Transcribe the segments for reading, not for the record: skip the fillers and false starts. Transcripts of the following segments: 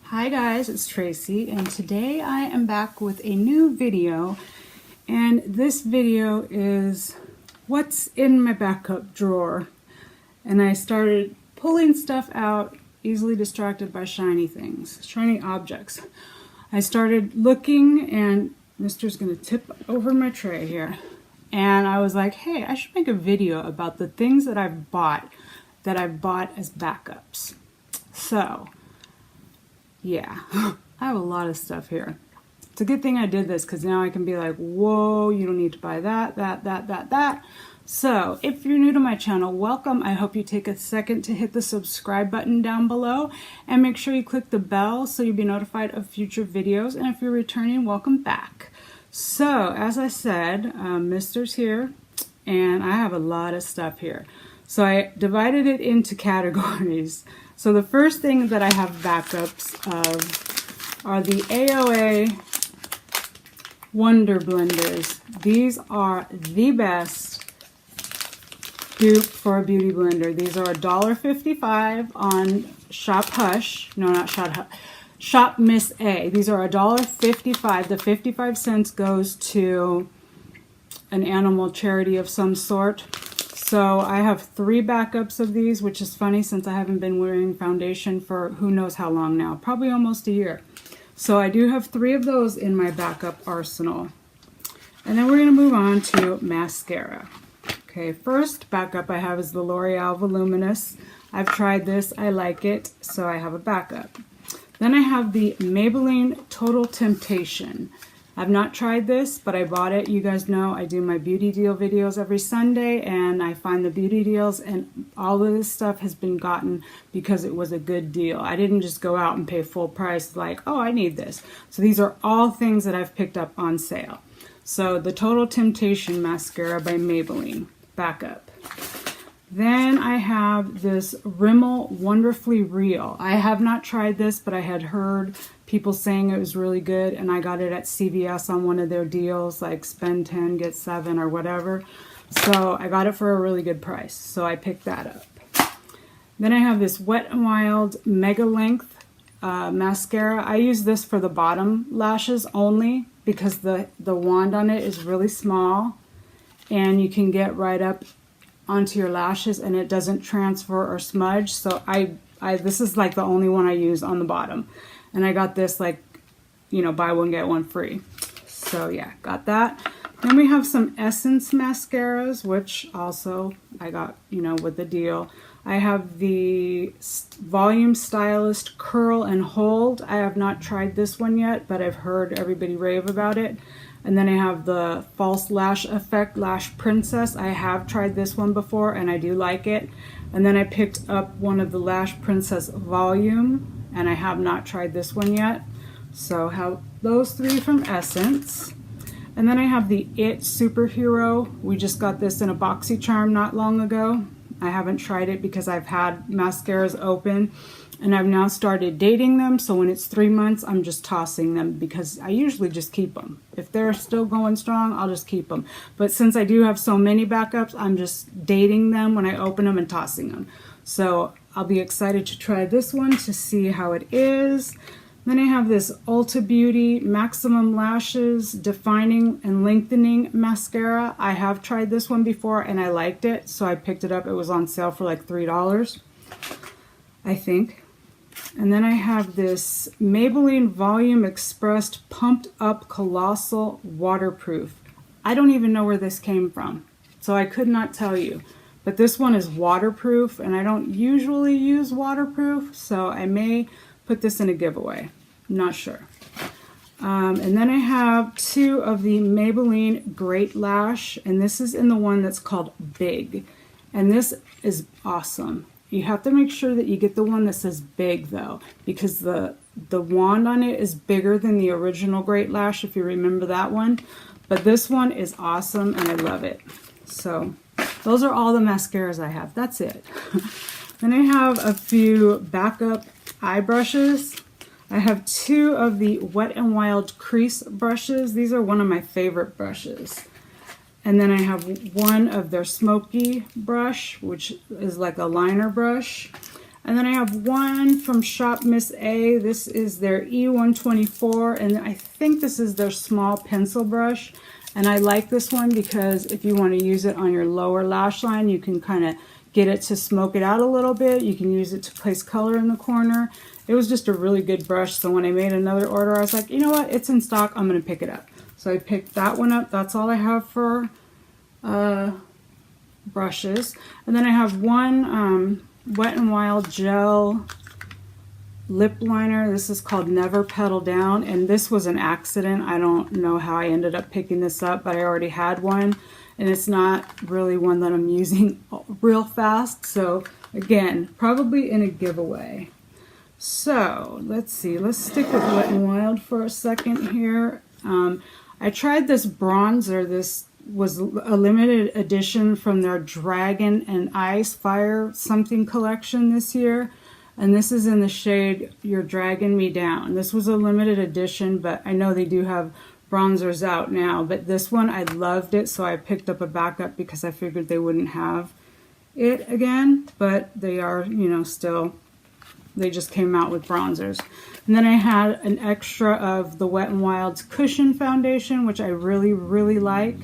Hi guys, it's Tracy, and today I am back with a new video, and this video is what's in my backup drawer. And I started pulling stuff out, easily distracted by shiny things, shiny objects. I started looking, and Mister's gonna tip over my tray here, and I was like, hey, I should make a video about the things that I've bought as backups. So yeah, I have a lot of stuff here. It's a good thing I did this because now I can be like, whoa, you don't need to buy that. So if you're new to my channel, welcome. I hope you take a second to hit the subscribe button down below and make sure you click the bell so you'll be notified of future videos. And if you're returning, welcome back. So as I said, Mister's here and I have a lot of stuff here. So I divided it into categories. So the first thing that I have backups of are the AOA Wonder Blenders. These are the best dupe for a beauty blender. These are $1.55 on Shop Hush. No, not Shop Hush. Shop Miss A. These are $1.55. The 55 cents goes to an animal charity of some sort. So I have 3 backups of these, which is funny since I haven't been wearing foundation for who knows how long now, probably almost a year. So I do have 3 of those in my backup arsenal. And then we're going to move on to mascara. Okay, first backup I have is the L'Oreal Voluminous. I've tried this, I like it, so I have a backup. Then I have the Maybelline Total Temptation. I've not tried this, but I bought it. You guys know I do my beauty deal videos every Sunday, and I find the beauty deals, and all of this stuff has been gotten because it was a good deal. I didn't just go out and pay full price like, oh, I need this. So these are all things that I've picked up on sale. So the Total Temptation Mascara by Maybelline, backup. Then I have this Rimmel Wonderfully Real. I have not tried this, but I had heard people saying it was really good, and I got it at CVS on one of their deals, like spend 10, get 7 or whatever. So I got it for a really good price, so I picked that up. Then I have this Wet n Wild Mega Length mascara. I use this for the bottom lashes only because the wand on it is really small, and you can get right up onto your lashes and it doesn't transfer or smudge. So this is like the only one I use on the bottom. And I got this like, you know, buy one get one free. So yeah, got that. Then we have some Essence mascaras, which also I got, you know, with the deal. I have the Volume Stylist Curl and Hold. I have not tried this one yet, but I've heard everybody rave about it. And then I have the False Lash Effect Lash Princess. I have tried this one before and I do like it. And then I picked up one of the Lash Princess Volume, and I have not tried this one yet. So I have those 3 from Essence. And then I have the It Superhero. We just got this in a BoxyCharm not long ago. I haven't tried it because I've had mascaras open and I've now started dating them, so when it's 3 months, I'm just tossing them because I usually just keep them. If they're still going strong, I'll just keep them. But since I do have so many backups, I'm just dating them when I open them and tossing them. So I'll be excited to try this one to see how it is. Then I have this Ulta Beauty Maximum Lashes Defining and Lengthening Mascara. I have tried this one before and I liked it, so I picked it up. It was on sale for like $3, I think. And then I have this Maybelline Volum'Express Pumped Up Colossal Waterproof. I don't even know where this came from, so I could not tell you. But this one is waterproof, and I don't usually use waterproof, so I may put this in a giveaway. I'm not sure. And then I have 2 of the Maybelline Great Lash, and this is in the one that's called Big. And this is awesome. You have to make sure that you get the one that says Big though, because the wand on it is bigger than the original Great Lash, if you remember that one. But this one is awesome and I love it. So those are all the mascaras I have. That's it. Then I have a few backup eye brushes. I have 2 of the Wet n Wild crease brushes. These are one of my favorite brushes. And then I have one of their smoky brush, which is like a liner brush. And then I have one from Shop Miss A. This is their E124, and I think this is their small pencil brush. And I like this one because if you want to use it on your lower lash line, you can kind of get it to smoke it out a little bit. You can use it to place color in the corner. It was just a really good brush, so when I made another order, I was like, you know what, it's in stock, I'm going to pick it up. So I picked that one up. That's all I have for brushes. And then I have one Wet n Wild gel lip liner. This is called Never Pedal Down, and this was an accident. I don't know how I ended up picking this up, but I already had one, and it's not really one that I'm using real fast. So again, probably in a giveaway. So let's see, let's stick with Wet n Wild for a second here. I tried this bronzer. This was a limited edition from their Dragon and Ice Fire something collection this year. And this is in the shade You're Dragging Me Down. This was a limited edition, but I know they do have bronzers out now. But this one, I loved it, so I picked up a backup because I figured they wouldn't have it again. But they are, you know, still, they just came out with bronzers. And then I had an extra of the Wet n Wild's Cushion Foundation, which I really, really like.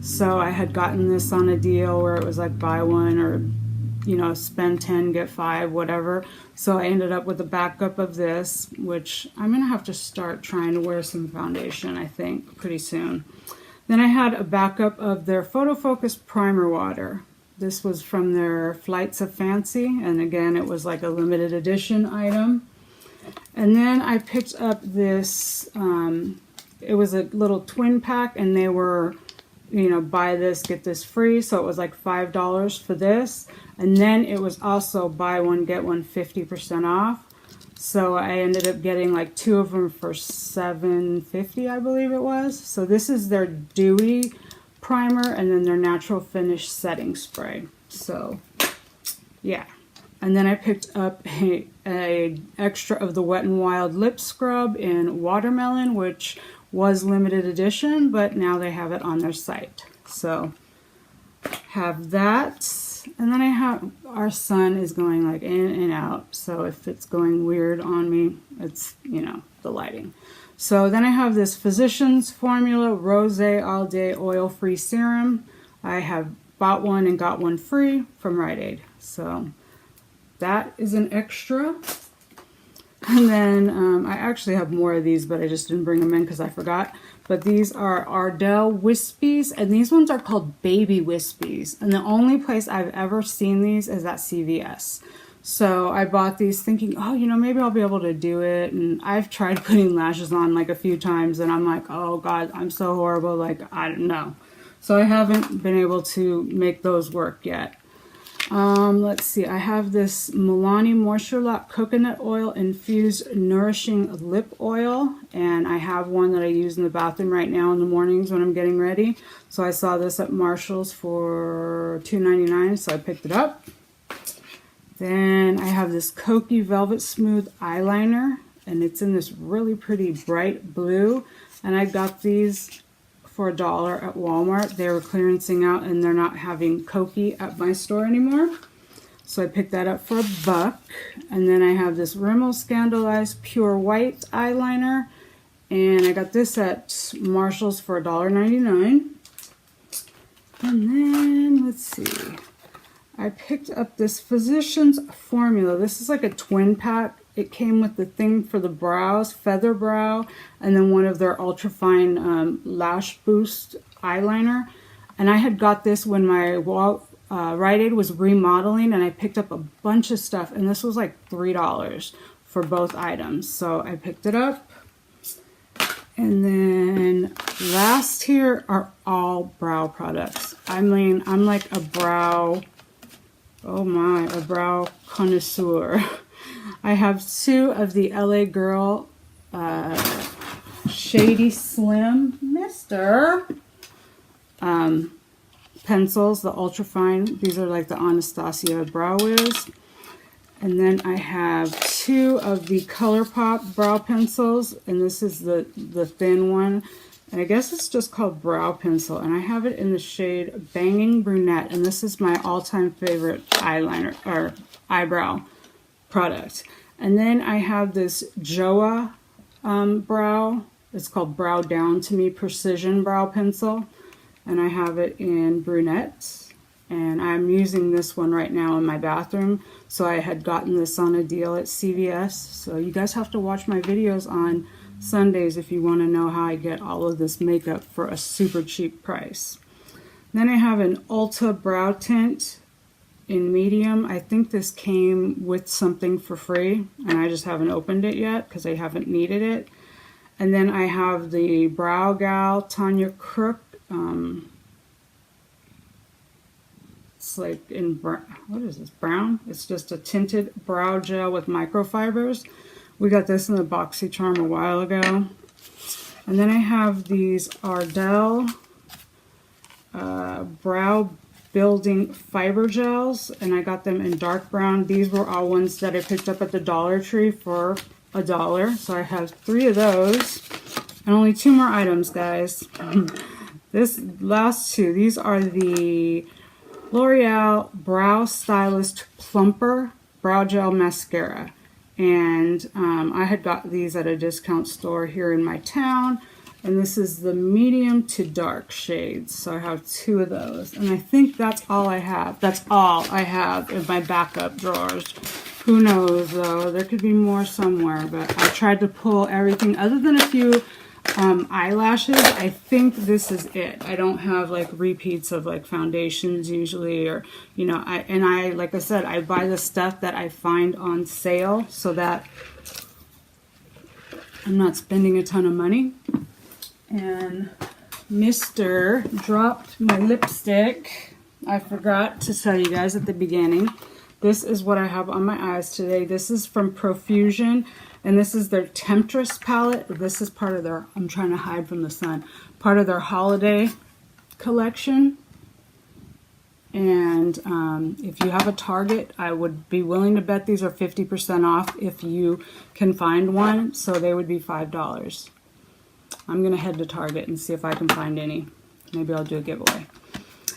So I had gotten this on a deal where it was like buy one or, you know, spend 10, get 5, whatever. So I ended up with a backup of this, which I'm going to have to start trying to wear some foundation, I think, pretty soon. Then I had a backup of their Photo Focus Primer Water. This was from their Flights of Fancy, and again, it was like a limited edition item. And then I picked up this, it was a little twin pack, and they were, you know, buy this, get this free. So it was like $5 for this. And then it was also buy one, get one 50% off. So I ended up getting like 2 of them for $7.50, I believe it was. So this is their Dewy Primer and then their Natural Finish Setting Spray. So, yeah. And then I picked up a extra of the Wet n Wild Lip Scrub in Watermelon, which was limited edition, but now they have it on their site. So have that. And then I have, our sun is going like in and out, so if it's going weird on me, it's, you know, the lighting. So then I have this Physicians Formula Rose All Day Oil Free Serum. I have bought one and got one free from Rite Aid. So that is an extra. And then I actually have more of these, but I just didn't bring them in because I forgot. But these are Ardell Wispies, and these ones are called Baby Wispies. And the only place I've ever seen these is at CVS. So I bought these thinking, oh, you know, maybe I'll be able to do it. And I've tried putting lashes on like a few times, and I'm like, oh God, I'm so horrible. Like, I don't know. So I haven't been able to make those work yet. Let's see, I have this Milani Moisture Lock Coconut Oil Infused Nourishing Lip Oil, and I have one that I use in the bathroom right now in the mornings when I'm getting ready. So I saw this at Marshall's for $2.99, so I picked it up. Then I have this Kokie Velvet Smooth Eyeliner, and it's in this really pretty bright blue, and I got these for $1 at Walmart. They were clearancing out and they're not having Kokie at my store anymore. So I picked that up for $1. And then I have this Rimmel Scandalized Pure White Eyeliner. And I got this at Marshall's for $1.99. And then, let's see. I picked up this Physicians Formula. This is like a twin pack. It came with the thing for the brows, Feather Brow, and then one of their ultrafine Lash Boost eyeliner. And I had got this when my Rite Aid was remodeling, and I picked up a bunch of stuff, and this was like $3 for both items. So I picked it up. And then last here are all brow products. I mean, I'm like a brow, oh my, a brow connoisseur. I have 2 of the LA Girl Shady Slim pencils, the ultrafine. These are like the Anastasia Brow Wiz. And then I have 2 of the ColourPop brow pencils, and this is the thin one. And I guess it's just called Brow Pencil, and I have it in the shade Bangin Brunette, and this is my all-time favorite eyeliner or eyebrow product. And then I have this Joah brow. It's called Brow Down to Me Precision Brow Pencil. And I have it in Brunette. And I'm using this one right now in my bathroom. So I had gotten this on a deal at CVS. So you guys have to watch my videos on Sundays if you want to know how I get all of this makeup for a super cheap price. Then I have an Ulta brow tint in medium. I think this came with something for free, and I just haven't opened it yet because I haven't needed it. And then I have the Brow Gal Tanya Crook. It's like in, what is this, brown? It's just a tinted brow gel with microfibers. We got this in the BoxyCharm a while ago. And then I have these Ardell brow building fiber gels, and I got them in dark brown. These were all ones that I picked up at the Dollar Tree for $1. So I have 3 of those and only 2 more items, guys. This last 2, these are the L'Oreal Brow Stylist Plumper Brow Gel Mascara. And I had got these at a discount store here in my town. And this is the medium to dark shades. So I have 2 of those. And I think that's all I have. That's all I have in my backup drawers. Who knows, though? There could be more somewhere. But I tried to pull everything other than a few eyelashes. I think this is it. I don't have like repeats of like foundations usually, or you know, I like I said, I buy the stuff that I find on sale so that I'm not spending a ton of money. And Mr. dropped my lipstick. I forgot to tell you guys at the beginning. This is what I have on my eyes today. This is from Profusion. And this is their Temptress palette. This is part of their, I'm trying to hide from the sun, part of their holiday collection. And if you have a Target, I would be willing to bet these are 50% off if you can find one. So they would be $5. I'm going to head to Target and see if I can find any. Maybe I'll do a giveaway.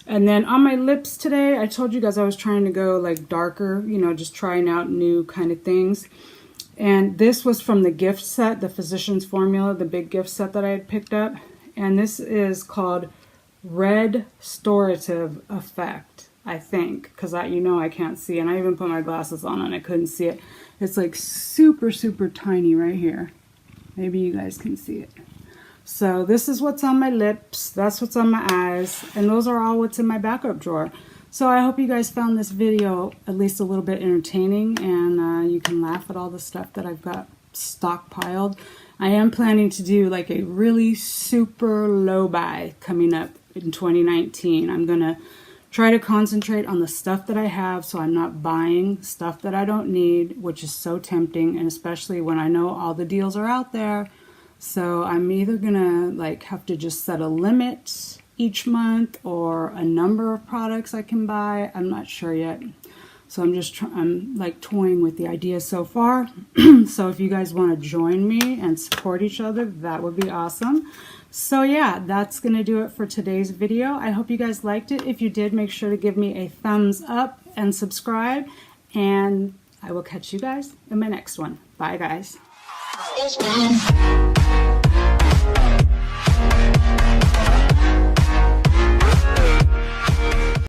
And then on my lips today, I told you guys I was trying to go like darker, you know, just trying out new kind of things. And this was from the gift set, the Physicians Formula, the big gift set that I had picked up. And this is called Red-Storative Effect, I think. Because you know I can't see. And I even put my glasses on and I couldn't see it. It's like super, super tiny right here. Maybe you guys can see it. So this is what's on my lips. That's what's on my eyes. And those are all what's in my backup drawer. So I hope you guys found this video at least a little bit entertaining, and you can laugh at all the stuff that I've got stockpiled. I am planning to do like a really super low buy coming up in 2019. I'm going to try to concentrate on the stuff that I have so I'm not buying stuff that I don't need, which is so tempting, and especially when I know all the deals are out there. So I'm either going to like have to just set a limit each month or a number of products I can buy. I'm not sure yet. So I'm like toying with the idea so far. So if you guys want to join me and support each other, that would be awesome. So yeah, that's going to do it for today's video. I hope you guys liked it. If you did, make sure to give me a thumbs up and subscribe. And I will catch you guys in my next one. Bye, guys.